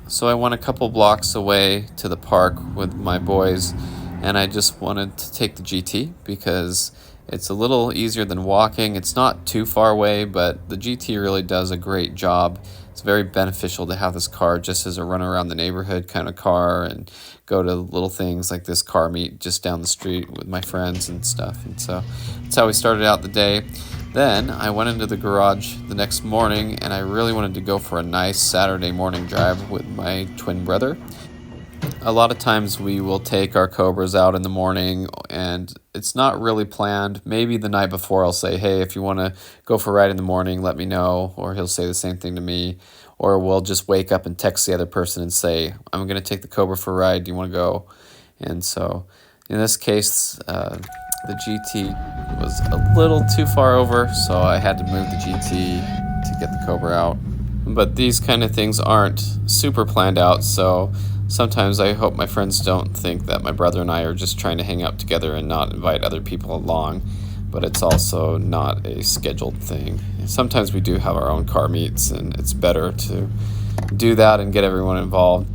So I went a couple blocks away to the park with my boys, and I just wanted to take the GT because it's a little easier than walking. It's not too far away, but the GT really does a great job. It's very beneficial to have this car just as a run around the neighborhood kind of car, and go to little things like this car meet just down the street with my friends and stuff. And so that's how we started out the day. Then I went into the garage the next morning, and I really wanted to go for a nice Saturday morning drive with my twin brother. A lot of times we will take our cobras out in the morning, and it's not really planned. Maybe the night before I'll say, hey, if you want to go for a ride in the morning, let me know. Or he'll say the same thing to me. Or we'll just wake up and text the other person and say, I'm going to take the cobra for a ride. Do you want to go? And so in this case, the GT was a little too far over, so I had to move the GT to get the cobra out. But these kind of things aren't super planned out, so sometimes I hope my friends don't think that my brother and I are just trying to hang out together and not invite other people along, but it's also not a scheduled thing. Sometimes we do have our own car meets, and it's better to do that and get everyone involved.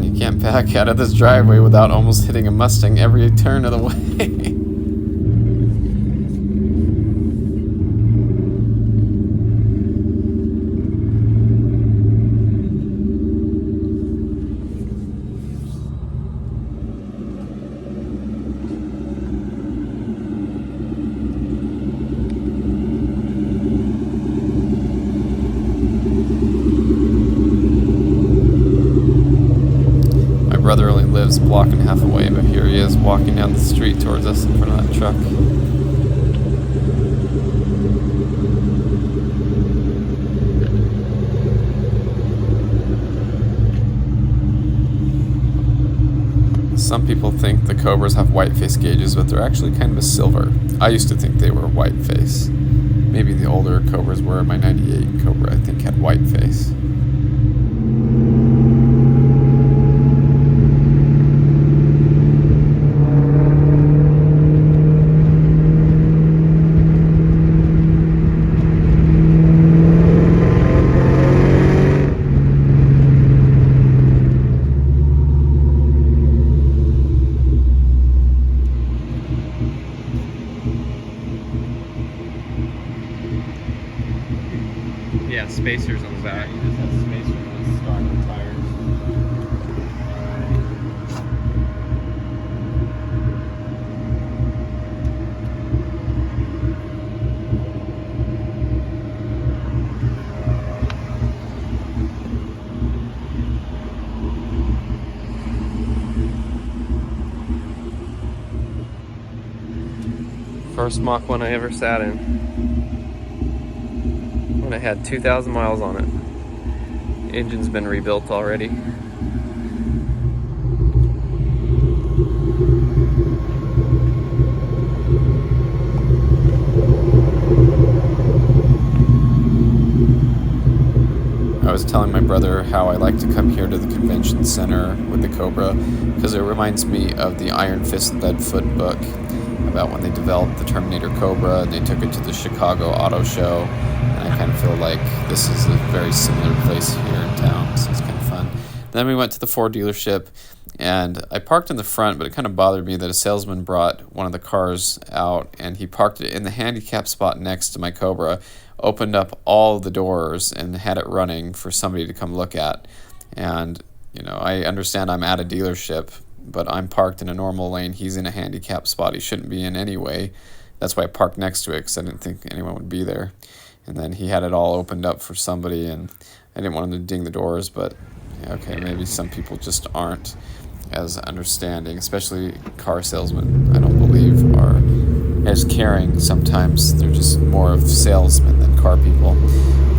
You can't back out of this driveway without almost hitting a Mustang every turn of the way. My brother only lives a block and a half away, but here he is walking down the street towards us in front of that truck. Some people think the Cobras have white face gauges, but they're actually kind of a silver. I used to think they were white face. Maybe the older Cobras were. My 98 Cobra, I think, had white face. Yeah, spacers on the back. You just have spacers on the stock and tires. First Mach One I ever sat in. When it had 2,000 miles on it. Engine's been rebuilt already. I was telling my brother how I like to come here to the convention center with the Cobra because it reminds me of the Iron Fist Lead Foot book about when they developed the Terminator Cobra and they took it to the Chicago Auto Show. And I kind of feel like this is a very similar place here in town, so it's kind of fun. Then we went to the Ford dealership, and I parked in the front, but it kind of bothered me that a salesman brought one of the cars out, and he parked it in the handicap spot next to my Cobra, opened up all the doors, and had it running for somebody to come look at. And, I understand I'm at a dealership, but I'm parked in a normal lane. He's in a handicap spot he shouldn't be in anyway. That's why I parked next to it, because I didn't think anyone would be there. And then he had it all opened up for somebody, and I didn't want him to ding the doors, but okay, maybe some people just aren't as understanding, especially car salesmen, I don't believe, are as caring. Sometimes they're just more of salesmen than car people.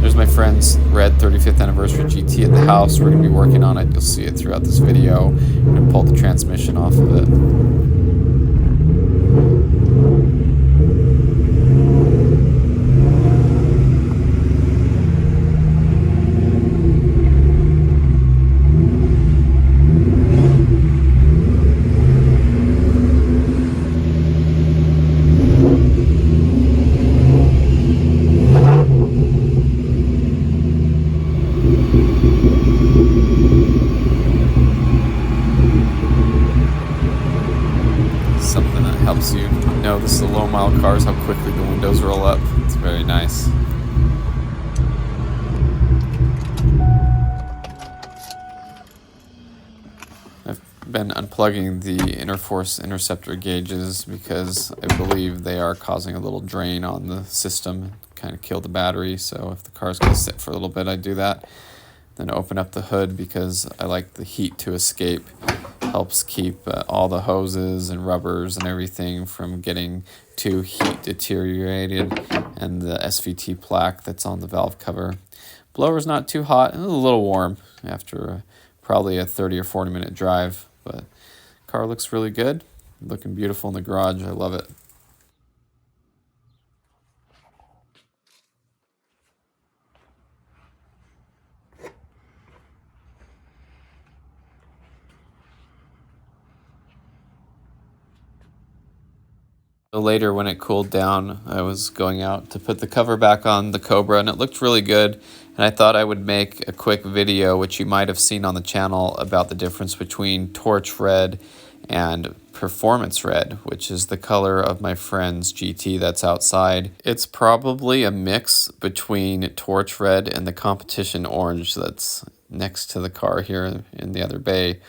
There's my friend's red 35th anniversary GT at the house. We're going to be working on it. You'll see it throughout this video. I'm going to pull the transmission off of it. Something that helps you notice the low mile cars, how quickly the windows roll up. It's very nice. I've been unplugging the Interforce interceptor gauges because I believe they are causing a little drain on the system, kind of kill the battery. So if the car's going to sit for a little bit, I do that. Then open up the hood because I like the heat to escape. Helps keep all the hoses and rubbers and everything from getting too heat deteriorated, and the SVT plaque that's on the valve cover. Blower's not too hot, a little warm after probably a 30 or 40 minute drive, but car looks really good, looking beautiful in the garage. I love it. Later, when it cooled down, I was going out to put the cover back on the Cobra, and it looked really good. And I thought I would make a quick video, which you might have seen on the channel, about the difference between torch red and performance red, which is the color of my friend's GT that's outside. It's probably a mix between torch red and the competition orange that's next to the car here in the other bay.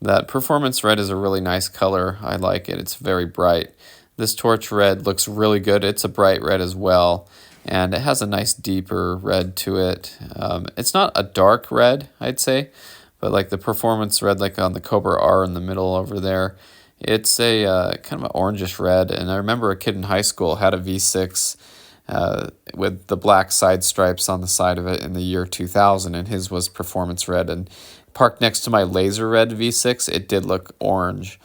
That performance red is a really nice color. I like it. It's very bright. This torch red looks really good. It's a bright red as well, and it has a nice deeper red to it. It's not a dark red, I'd say, but like the performance red, like on the Cobra R in the middle over there, it's a kind of an orangish red. And I remember a kid in high school had a V6 with the black side stripes on the side of it in the year 2000, and his was performance red. And parked next to my laser red V6, it did look orange.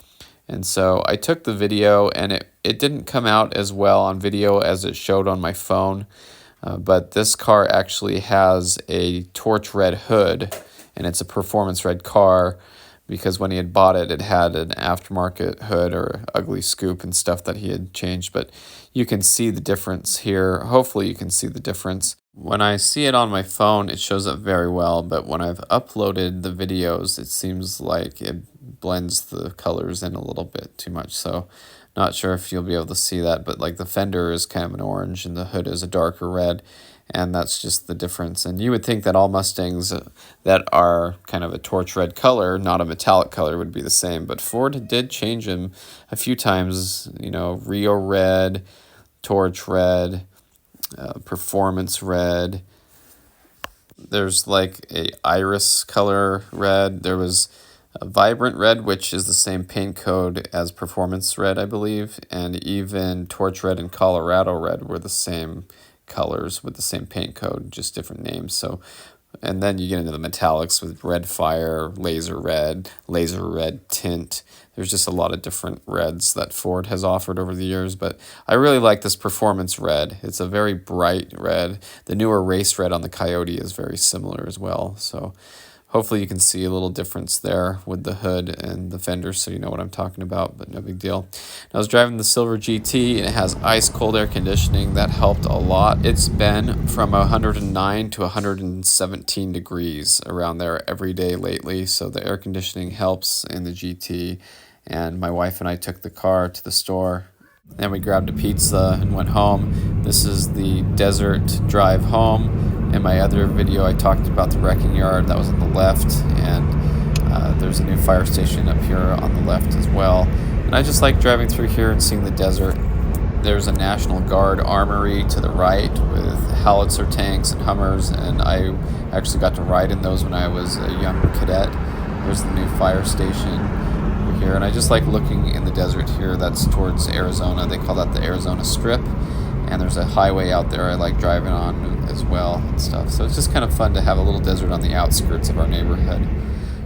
And so I took the video, and it didn't come out as well on video as it showed on my phone. But this car actually has a torch red hood, and it's a performance red car because when he had bought it, it had an aftermarket hood or ugly scoop and stuff that he had changed. But you can see the difference here. Hopefully you can see the difference. When I see it on my phone, it shows up very well, but when I've uploaded the videos, it seems like it blends the colors in a little bit too much. So not sure if you'll be able to see that, but like the fender is kind of an orange and the hood is a darker red, and that's just the difference. And you would think that all Mustangs that are kind of a torch red color, not a metallic color, would be the same, but Ford did change them a few times, Rio red, torch red, performance red. There's like a iris color red. There was a vibrant red, which is the same paint code as performance red, I believe, and even torch red and Colorado red were the same colors with the same paint code, just different names. So, and then you get into the metallics with red fire, laser red tint. There's just a lot of different reds that Ford has offered over the years, but I really like this performance red. It's a very bright red. The newer race red on the Coyote is very similar as well. So Hopefully you can see a little difference there with the hood and the fenders, so you know what I'm talking about, but no big deal. I was driving the Silver GT, and it has ice cold air conditioning. That helped a lot. It's been from 109 to 117 degrees around there every day lately, so the air conditioning helps in the GT. And my wife and I took the car to the store. Then we grabbed a pizza and went home. This is the desert drive home. In my other video, I talked about the wrecking yard. That was on the left, and there's a new fire station up here on the left as well. And I just like driving through here and seeing the desert. There's a National Guard armory to the right with howitzer tanks and Hummers, and I actually got to ride in those when I was a young cadet. There's the new fire station over here, and I just like looking in the desert here. That's towards Arizona. They call that the Arizona Strip. And there's a highway out there I like driving on as well and stuff. So it's just kind of fun to have a little desert on the outskirts of our neighborhood.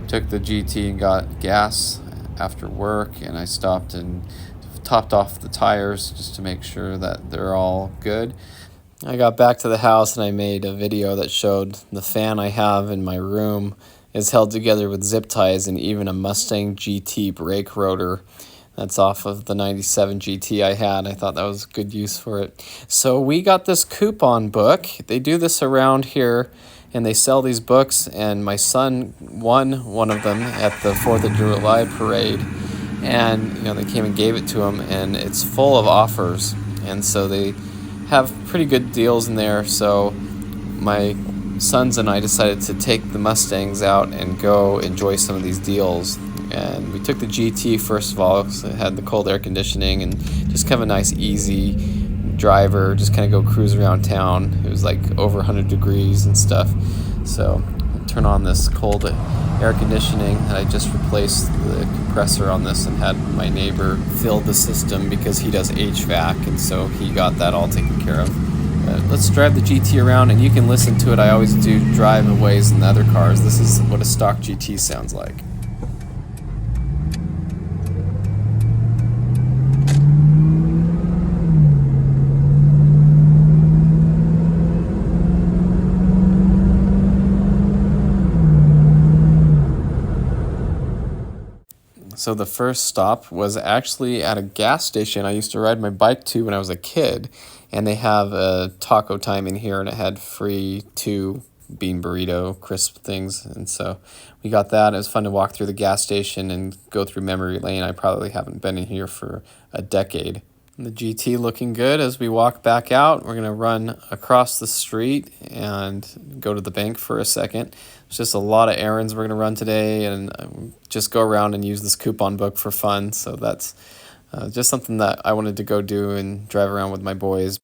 Took the GT and got gas after work, and I stopped and topped off the tires just to make sure that they're all good. I got back to the house and I made a video that showed the fan I have in my room is held together with zip ties and even a Mustang GT brake rotor. That's off of the 97 GT I had. I thought that was good use for it. So we got this coupon book. They do this around here, and they sell these books, and my son won one of them at the 4th of July parade. And they came and gave it to him, and it's full of offers. And so they have pretty good deals in there. So my sons and I decided to take the Mustangs out and go enjoy some of these deals. And we took the GT first of all, so it had the cold air conditioning and just kind of a nice easy driver, just kind of go cruise around town. It was like over 100 degrees and stuff. So I turn on this cold air conditioning, and I just replaced the compressor on this and had my neighbor fill the system because he does HVAC, and so he got that all taken care of. Let's drive the GT around, and you can listen to it. I always do drive-aways in the other cars. This is what a stock GT sounds like. So the first stop was actually at a gas station I used to ride my bike to when I was a kid, and they have a taco time in here, and it had free 2 bean burrito crisp things, and so we got that. It was fun to walk through the gas station and go through memory lane. I probably haven't been in here for a decade. The GT looking good. As we walk back out, we're going to run across the street and go to the bank for a second. It's just a lot of errands we're going to run today, and just go around and use this coupon book for fun. So that's just something that I wanted to go do and drive around with my boys.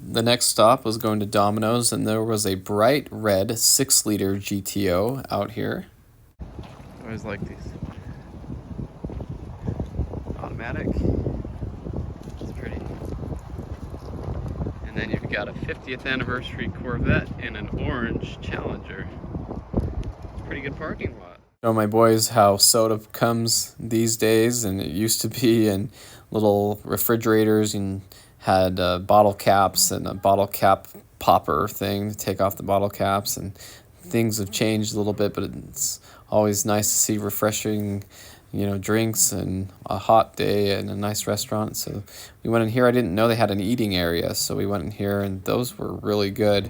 The next stop was going to Domino's, and there was a bright red 6-liter GTO out here. I always like these. Automatic. It's pretty. And then you've got a 50th anniversary Corvette and an orange Challenger. It's a pretty good parking lot. Show my boys how soda comes these days, and it used to be in little refrigerators and had bottle caps and a bottle cap popper thing to take off the bottle caps, and things have changed a little bit, but it's always nice to see refreshing, drinks and a hot day and a nice restaurant. So we went in here. I didn't know they had an eating area, so we went in here, and those were really good.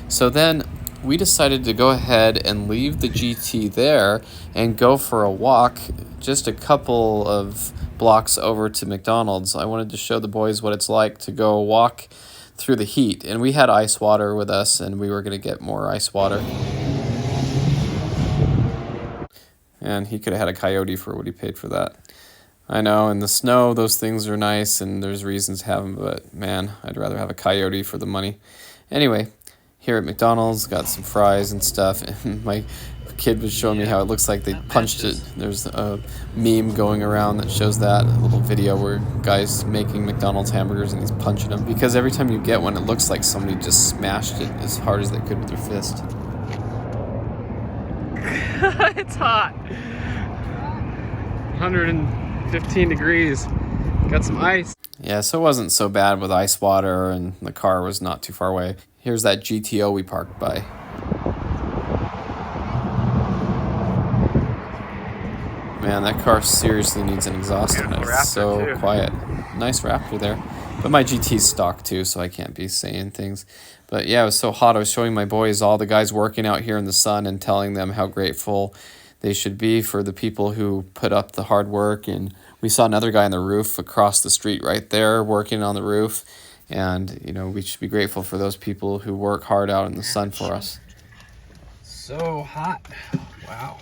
So then we decided to go ahead and leave the GT there and go for a walk just a couple of blocks over to McDonald's. I wanted to show the boys what it's like to go walk through the heat, and we had ice water with us, and we were going to get more ice water. And he could have had a coyote for what he paid for that. I know, in the snow, those things are nice, and there's reasons to have them, but man, I'd rather have a coyote for the money. Anyway, here at McDonald's, got some fries and stuff, and my kid was showing me how it looks like they punched it. There's a meme going around that shows that, a little video where guy's making McDonald's hamburgers and he's punching them. Because every time you get one, it looks like somebody just smashed it as hard as they could with their fist. It's hot. 115 degrees. Got some ice. Yeah, so it wasn't so bad with ice water, and the car was not too far away. Here's that GTO we parked by. Man, that car seriously needs an exhaust on it. It's so quiet. Nice Raptor there. But my GT's stock too, so I can't be saying things. But yeah, it was so hot. I was showing my boys all the guys working out here in the sun and telling them how grateful they should be for the people who put up the hard work. And we saw another guy on the roof across the street right there working on the roof. And, you know, we should be grateful for those people who work hard out in the sun for us. So hot. Wow.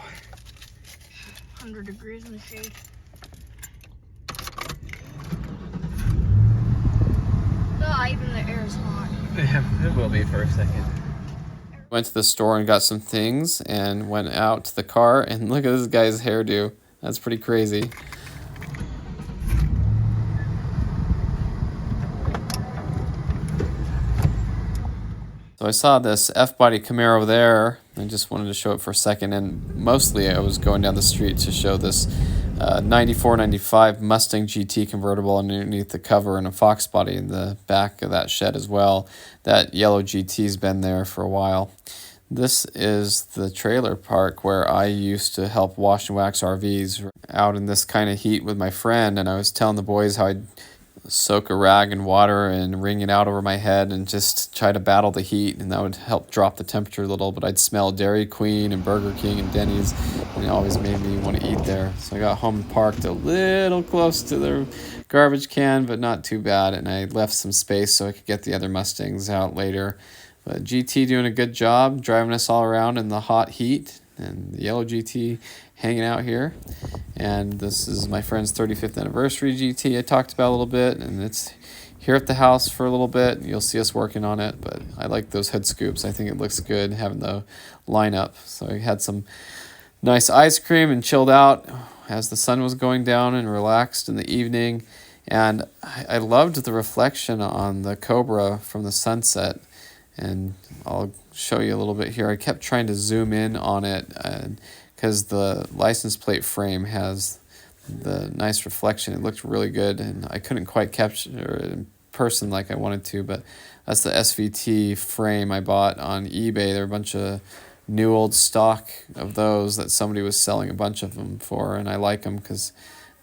100 degrees in the shade. No, even the air is hot. Yeah, it will be for a second. Went to the store and got some things and went out to the car, and look at this guy's hairdo. That's pretty crazy. So I saw this F-body Camaro there. I just wanted to show it for a second, and mostly I was going down the street to show this 94-95 Mustang GT convertible underneath the cover, and a Fox body in the back of that shed as well. That yellow GT's been there for a while. This is the trailer park where I used to help wash and wax RVs out in this kind of heat with my friend, and I was telling the boys how I'd soak a rag in water and wring it out over my head and just try to battle the heat, and that would help drop the temperature a little. But I'd smell Dairy Queen and Burger King and Denny's, and it always made me want to eat there. So I got home and parked a little close to the garbage can, but not too bad, and I left some space so I could get the other Mustangs out later. But GT doing a good job driving us all around in the hot heat, and the yellow GT hanging out here. And this is my friend's 35th anniversary GT I talked about a little bit, and it's here at the house for a little bit. You'll see us working on it, but I like those hood scoops. I think it looks good having the lineup. So I had some nice ice cream and chilled out as the sun was going down and relaxed in the evening. And I loved the reflection on the Cobra from the sunset. And I'll show you a little bit here. I kept trying to zoom in on it because the license plate frame has the nice reflection. It looked really good, and I couldn't quite capture it in person like I wanted to, but that's the SVT frame I bought on eBay. There were a bunch of new old stock of those that somebody was selling a bunch of them for, and I like them because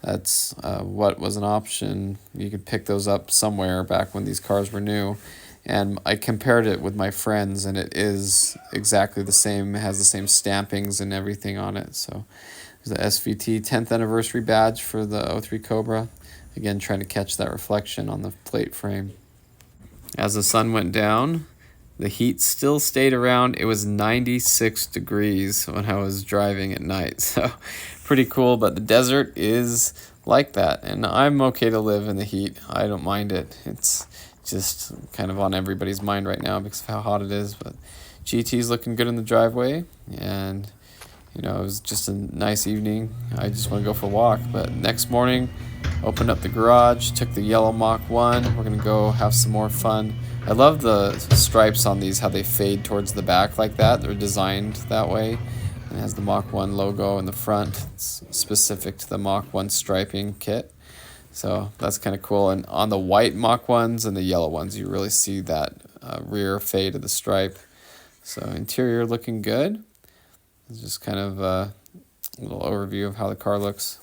that's what was an option. You could pick those up somewhere back when these cars were new. And I compared it with my friends, and it is exactly the same. It has the same stampings and everything on it. So there's the SVT 10th anniversary badge for the 03 Cobra. Again, trying to catch that reflection on the plate frame. As the sun went down, the heat still stayed around. It was 96 degrees when I was driving at night. So pretty cool, but the desert is like that. And I'm okay to live in the heat. I don't mind it. It's just kind of on everybody's mind right now because of how hot it is. But GT's looking good in the driveway, and you know, it was just a nice evening. I just want to go for a walk. But next morning, opened up the garage, took the yellow Mach One. We're gonna go have some more fun. I love the stripes on these, how they fade towards the back like that. They're designed that way. And it has the Mach One logo in the front. It's specific to the Mach One striping kit. So that's kind of cool. And on the white Mach Ones and the yellow ones, you really see that rear fade of the stripe. So interior looking good. It's just kind of a little overview of how the car looks.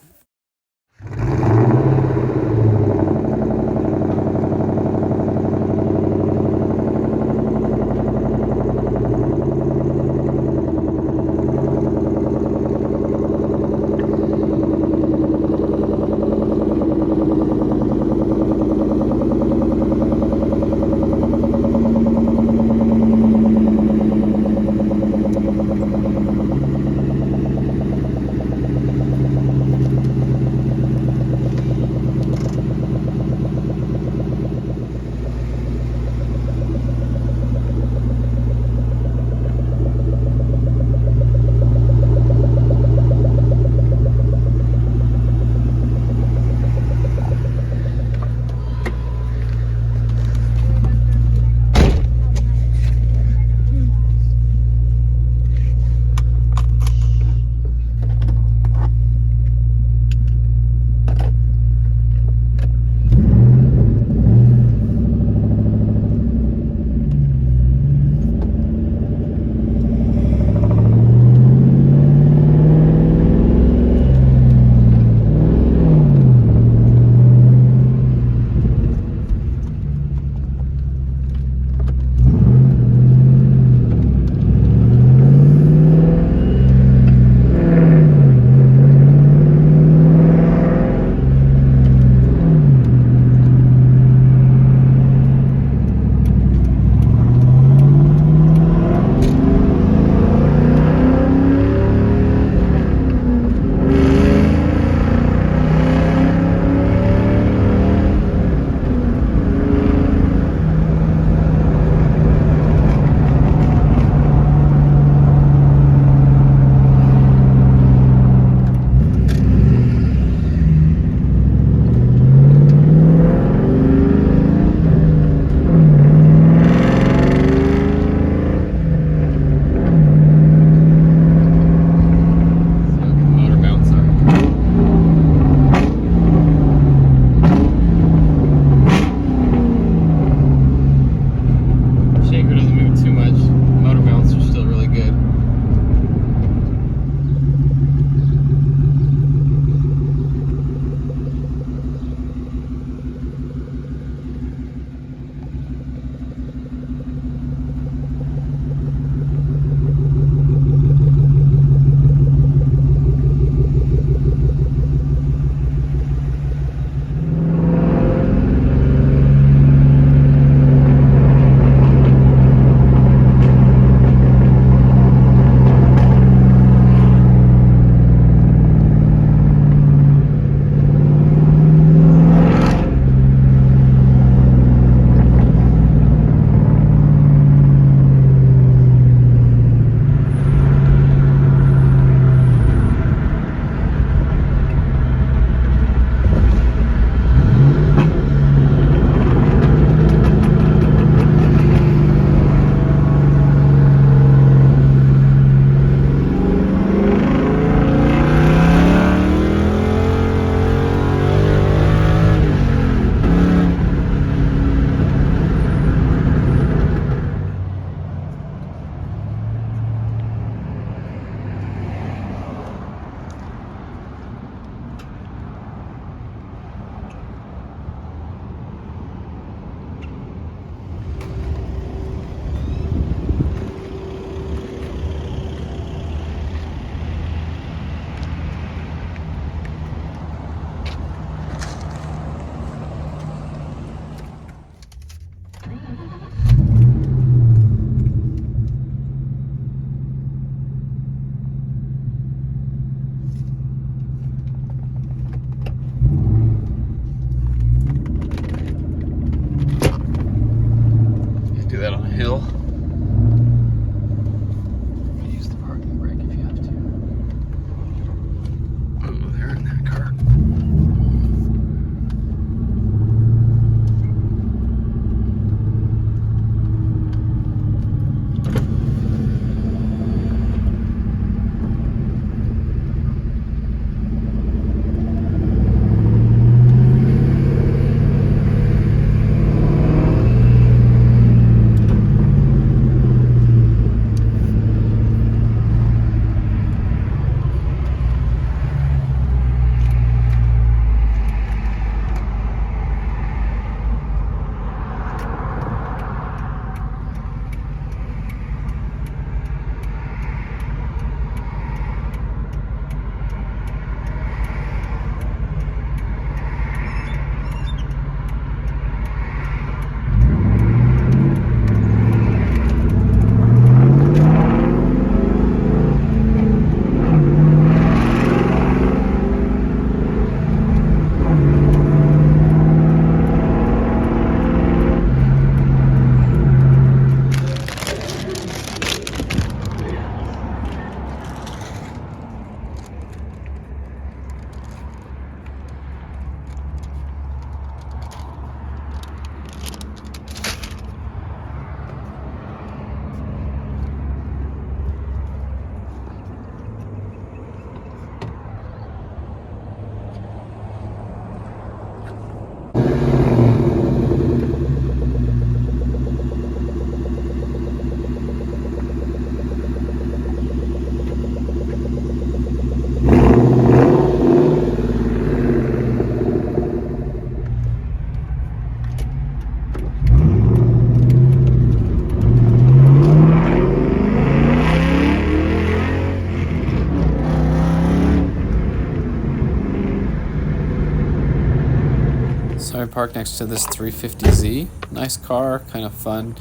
parked next to this 350Z. Nice car, kind of fun.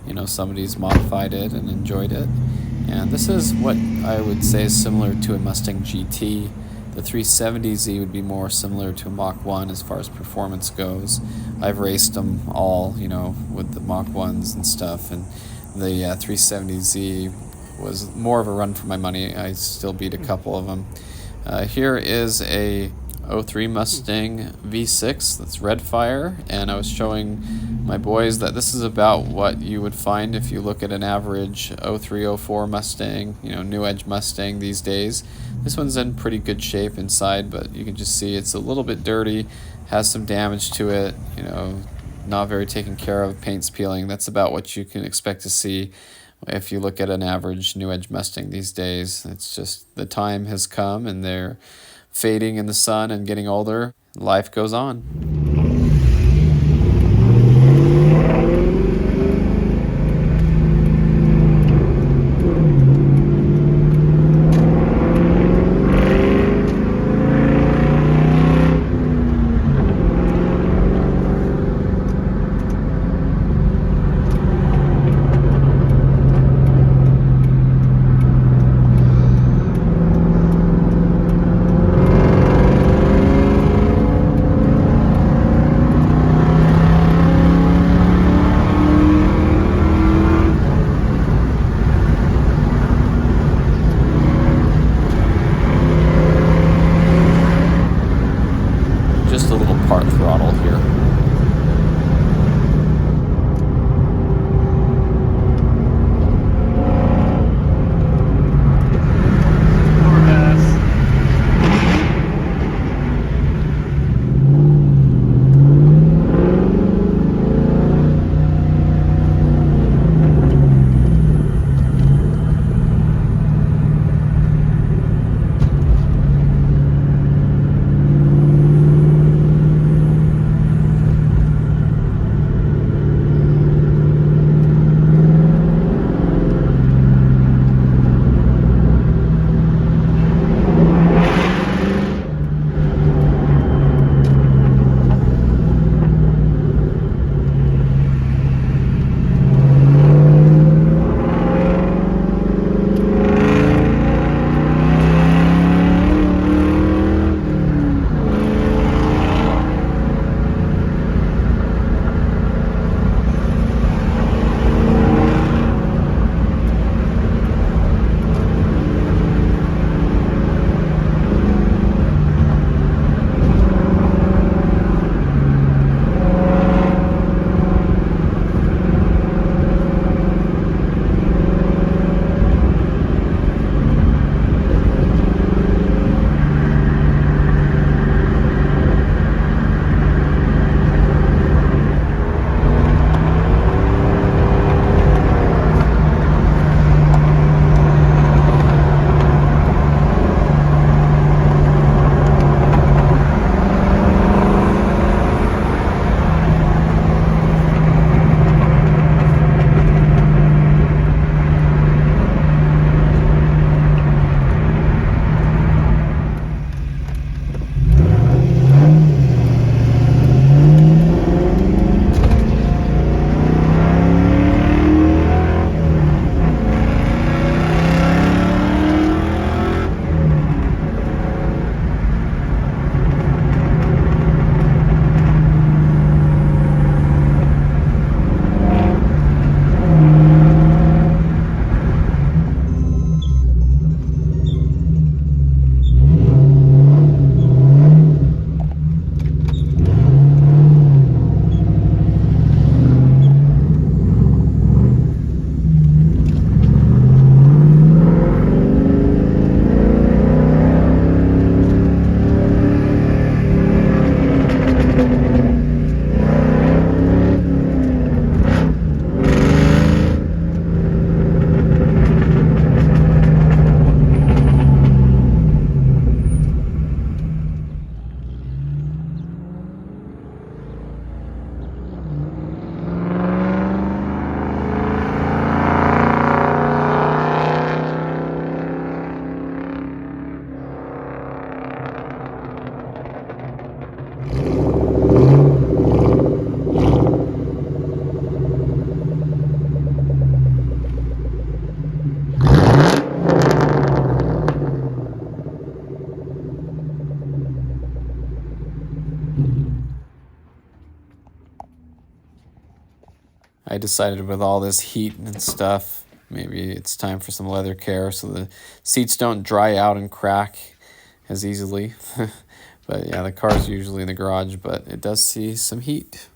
You know, somebody's modified it and enjoyed it. And this is what I would say is similar to a Mustang GT. The 370Z would be more similar to a Mach 1 as far as performance goes. I've raced them all, you know, with the Mach 1s and stuff, and the 370Z was more of a run for my money. I still beat a couple of them. Here is a '03 Mustang V6 that's red fire, and I was showing my boys that this is about what you would find if you look at an average '03, '04 Mustang, you know, new edge Mustang these days. This one's in pretty good shape inside, but you can just see it's a little bit dirty, has some damage to it, you know, not very taken care of, paint's peeling. That's about what you can expect to see if you look at an average new edge Mustang these days. It's just the time has come and they're fading in the sun and getting older. Life goes on. I decided with all this heat and stuff, maybe it's time for some leather care so the seats don't dry out and crack as easily. But yeah, the car's usually in the garage, but it does see some heat.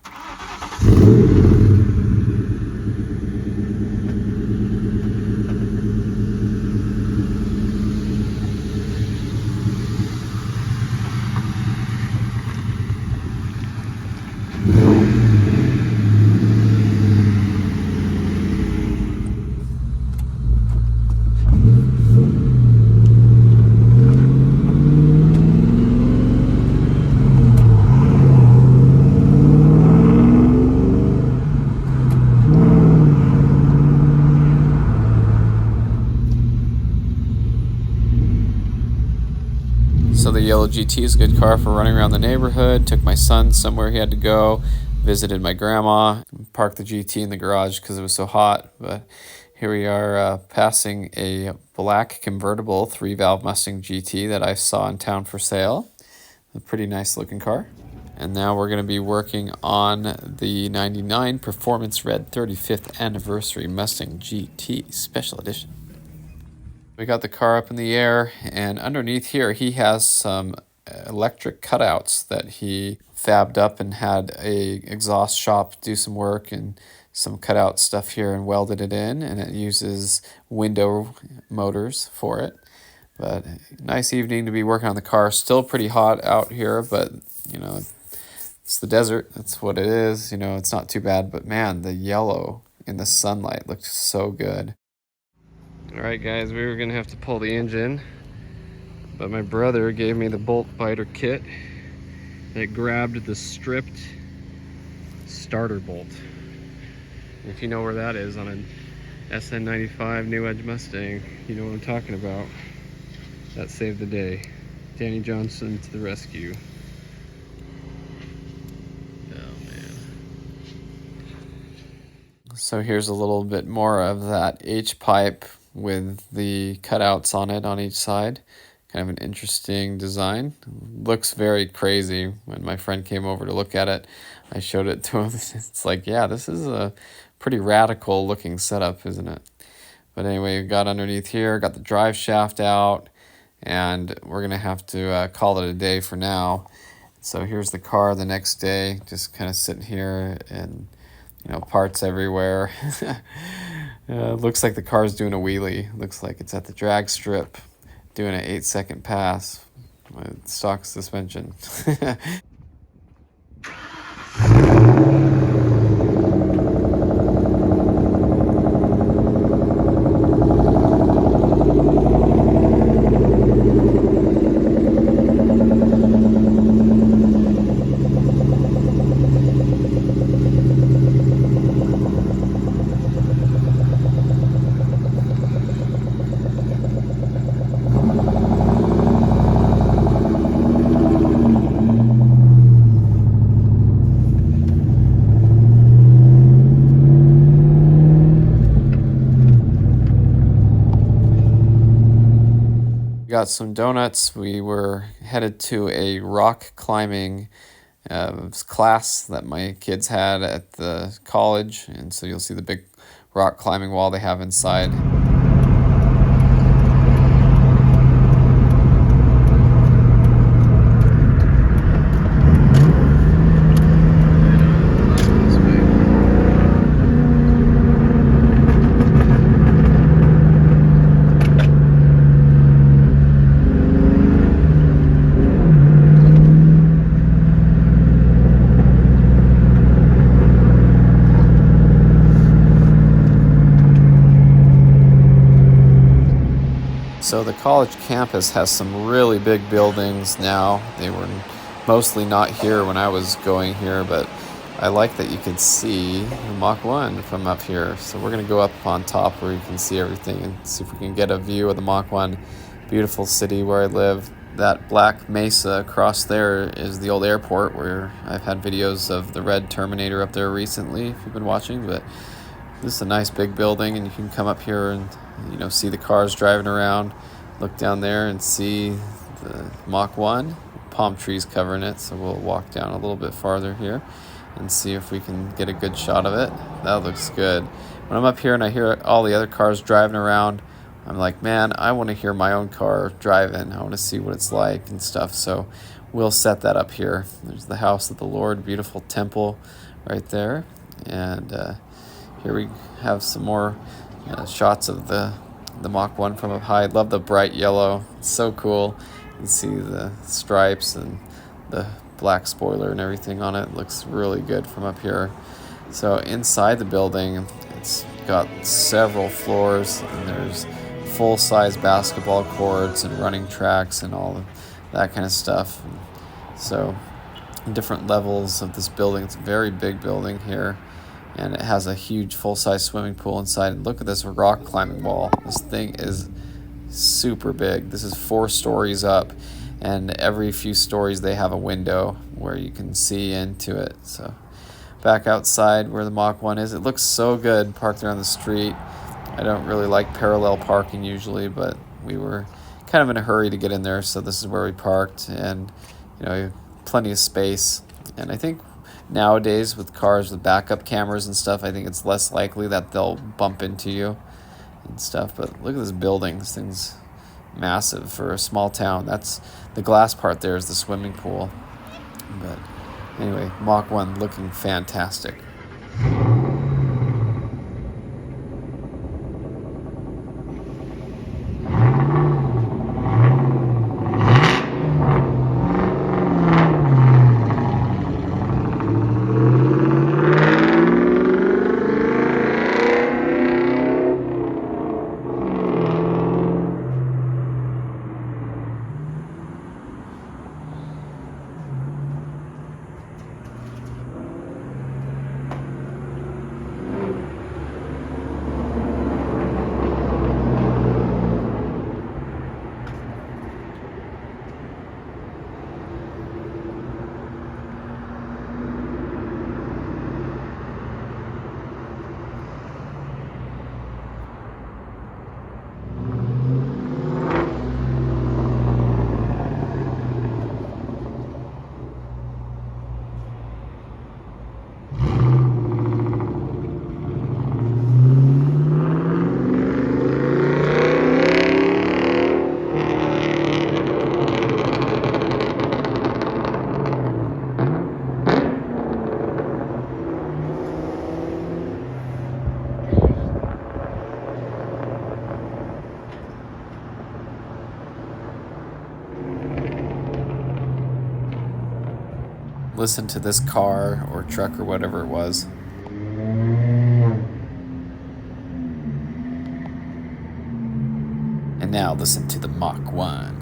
So the yellow GT is a good car for running around the neighborhood. Took my son somewhere he had to go. Visited my grandma. Parked the GT in the garage because it was so hot. But here we are passing a black convertible 3-valve Mustang GT that I saw in town for sale. A pretty nice looking car. And now we're going to be working on the 99 Performance Red 35th Anniversary Mustang GT Special Edition. We got the car up in the air, and underneath here he has some electric cutouts that he fabbed up and had a exhaust shop do some work and some cutout stuff here and welded it in, and it uses window motors for it. But nice evening to be working on the car. Still pretty hot out here, but you know, it's the desert. That's what it is. You know, it's not too bad, but man, the yellow in the sunlight looks so good. Alright guys, we were gonna have to pull the engine, but my brother gave me the bolt biter kit that grabbed the stripped starter bolt. If you know where that is on an SN95 New Edge Mustang, you know what I'm talking about. That saved the day. Danny Johnson to the rescue. Oh man. So here's a little bit more of that H-pipe with the cutouts on it on each side. Kind of an interesting design. Looks very crazy. When my friend came over to look at it, I showed it to him. It's like, yeah, this is a pretty radical looking setup, isn't it? But anyway, we got underneath here, got the drive shaft out, and we're gonna have to call it a day for now. So here's the car the next day, just kind of sitting here, and you know, parts everywhere. Looks like the car's doing a wheelie. Looks like it's at the drag strip doing an 8-second pass with stock suspension. Got some donuts. We were headed to a rock climbing class that my kids had at the college, and so you'll see the big rock climbing wall they have inside. So the college campus has some really big buildings now. They were mostly not here when I was going here, but I like that you can see the Mach One from up here. So we're gonna go up on top where you can see everything and see if we can get a view of the Mach One. Beautiful city where I live. That black mesa across there is the old airport where I've had videos of the red Terminator up there recently, if you've been watching. But this is a nice big building, and you can come up here and see the cars driving around, look down there and see the Mach One. Palm trees covering it, so we'll walk down a little bit farther here. and see if we can get a good shot of it. That looks good. When I'm up here and I hear all the other cars driving around, I'm like, man, I want to hear my own car driving. I want to see what it's like and stuff. So we'll set that up here. There's the house of the Lord, beautiful temple right there. And here we have some more shots of the Mach 1 from up high. I love the bright yellow. It's so cool. You can see the stripes and the black spoiler and everything on it. It looks really good from up here. So inside the building, it's got several floors, and there's full-size basketball courts and running tracks and all of that kind of stuff. So different levels of this building. It's a very big building here, and it has a huge full-size swimming pool inside. And look at this rock climbing wall. This thing is super big. This is 4 stories up, and every few stories they have a window where you can see into it. So back outside where the Mach 1 is, it looks so good parked there on the street. I don't really like parallel parking usually, but we were kind of in a hurry to get in there, so this is where we parked. And plenty of space. And I think nowadays with cars with backup cameras and stuff, I think it's less likely that they'll bump into you and stuff. But look at this building. This thing's massive for a small town. That's the glass part there is the swimming pool. But anyway, Mach 1 looking fantastic. Listen to this car or truck or whatever it was. And now listen to the Mach 1.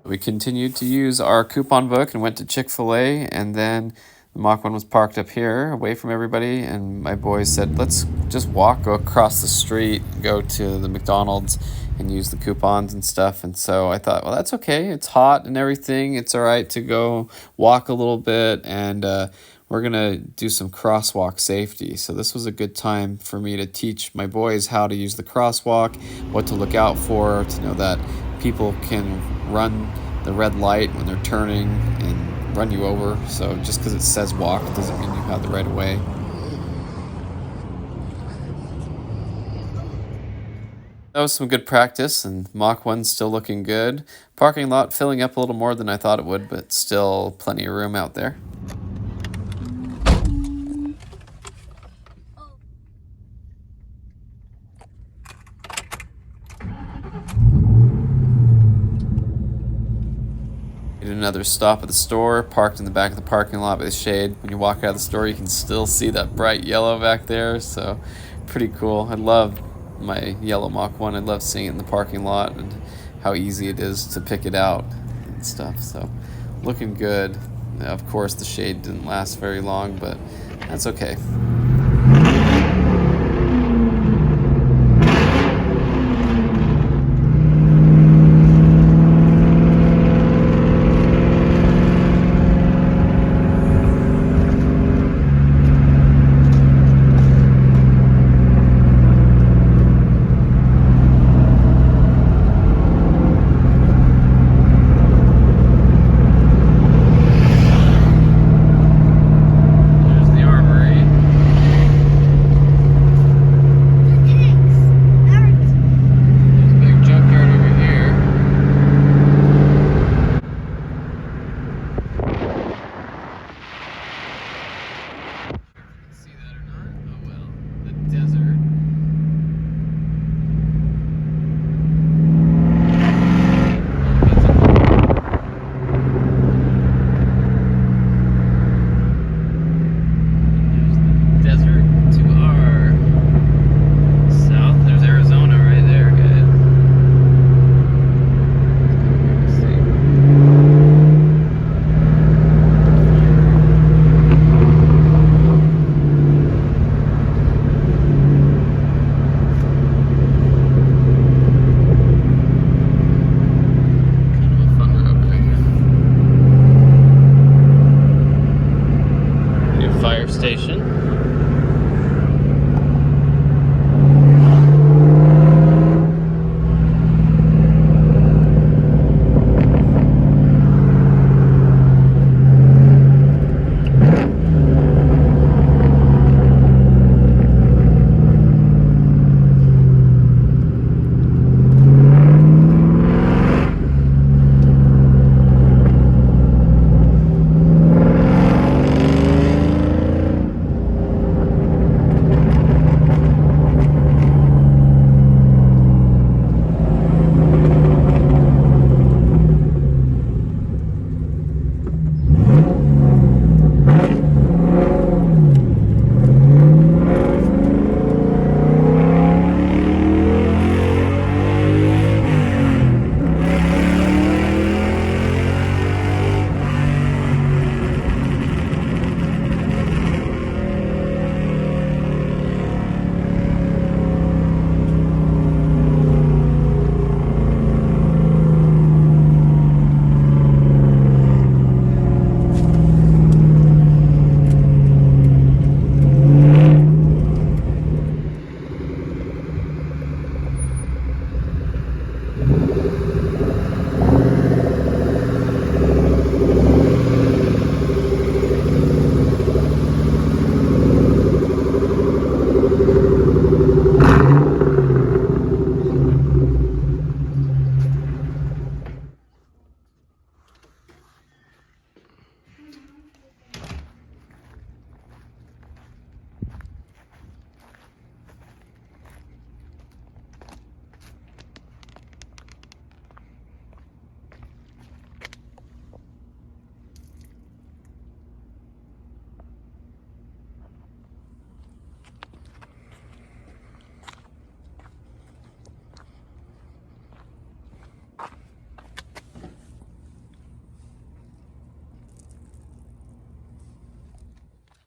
We continued to use our coupon book and went to Chick-fil-A, and then the Mach 1 was parked up here away from everybody, and my boys said, let's just go across the street, go to the McDonald's and use the coupons and stuff. And so I thought, well, that's okay. It's hot and everything. It's all right to go walk a little bit, and we're going to do some crosswalk safety. So this was a good time for me to teach my boys how to use the crosswalk, what to look out for, to know that people can run the red light when they're turning and run you over. So just because it says walk doesn't mean you have the right of way. That was some good practice, and Mach 1's still looking good. Parking lot filling up a little more than I thought it would, but still plenty of room out there. Did another stop at the store, parked in the back of the parking lot by the shade. When you walk out of the store, you can still see that bright yellow back there, so pretty cool. I love my yellow Mach 1. I love seeing it in the parking lot and how easy it is to pick it out and stuff. So looking good. Of course, the shade didn't last very long, but that's okay. Station.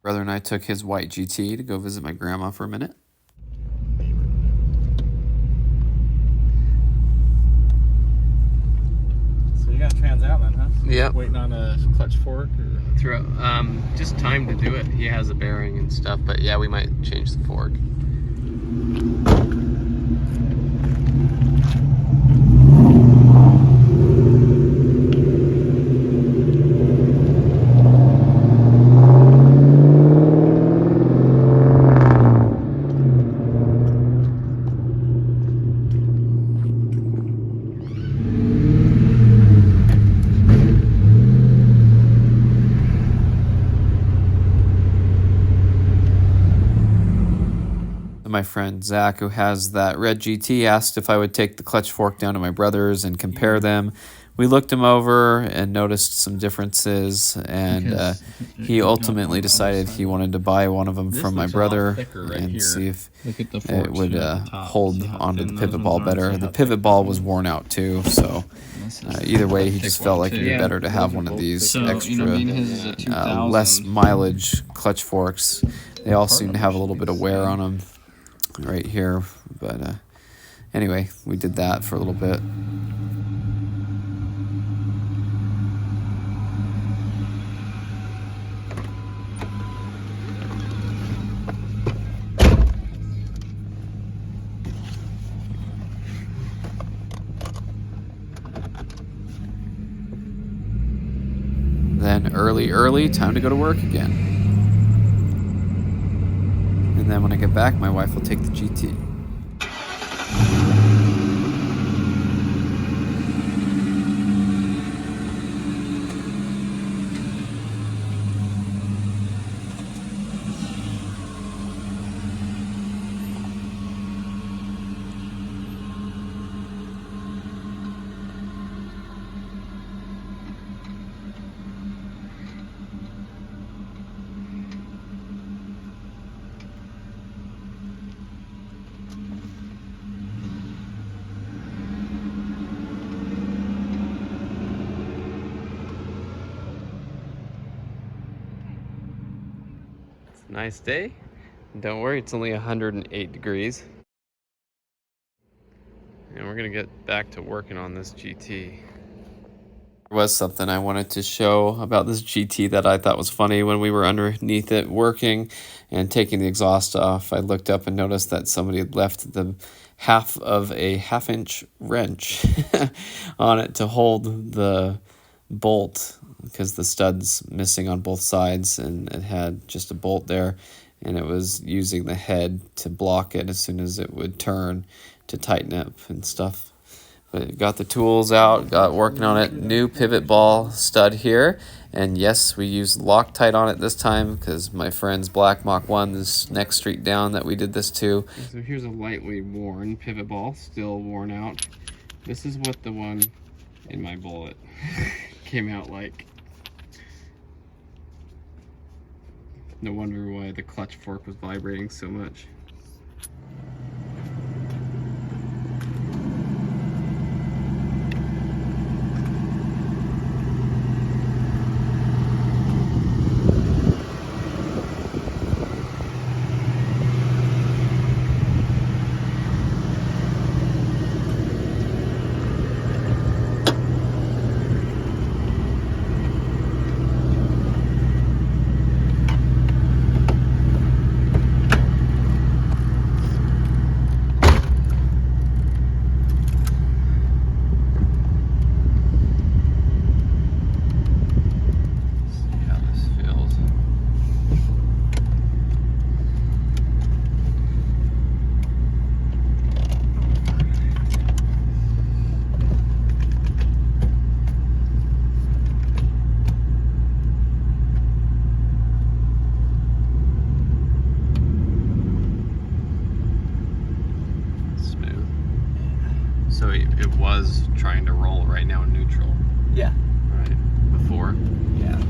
Brother and I took his white GT to go visit my grandma for a minute. So you got Trans Outlet, huh? Yep. Waiting on a clutch fork? Or? Just time to do it. He has a bearing and stuff, but yeah, we might change the fork. my friend Zach, who has that red GT, asked if I would take the clutch fork down to my brother's and compare them. We looked them over and noticed some differences, and he ultimately decided he wanted to buy one of them from my brother and see if it would hold onto the pivot ball better. The pivot ball was worn out too, so either way, he just felt like it'd be better to have one of these extra, less mileage clutch forks. They all seem to have a little bit of wear on them right here, but anyway, we did that for a little bit. Then early, time to go to work again. And then when I get back, my wife will take the GT. Nice day. Don't worry, it's only 108 degrees. And we're gonna get back to working on this GT. There was something I wanted to show about this GT that I thought was funny. When we were underneath it working and taking the exhaust off, I looked up and noticed that somebody had left the half of a 1/2-inch wrench on it to hold the bolt, because the stud's missing on both sides and it had just a bolt there, and it was using the head to block it as soon as it would turn to tighten up and stuff. But got the tools out, got working on it. New pivot ball stud here, and yes, we used Loctite on it this time because my friend's black Mach One is next street down that we did this to. So here's a lightly worn pivot ball, still worn out. This is what the one in my Bullet came out like. No wonder why the clutch fork was vibrating so much. So it was trying to roll right now in neutral. Yeah. Right. Before. Yeah.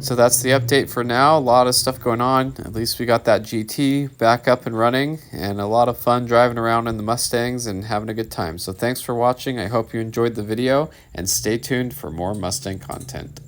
So that's the update for now. A lot of stuff going on. At least we got that GT back up and running, and a lot of fun driving around in the Mustangs and having a good time. So thanks for watching. I hope you enjoyed the video, and stay tuned for more Mustang content.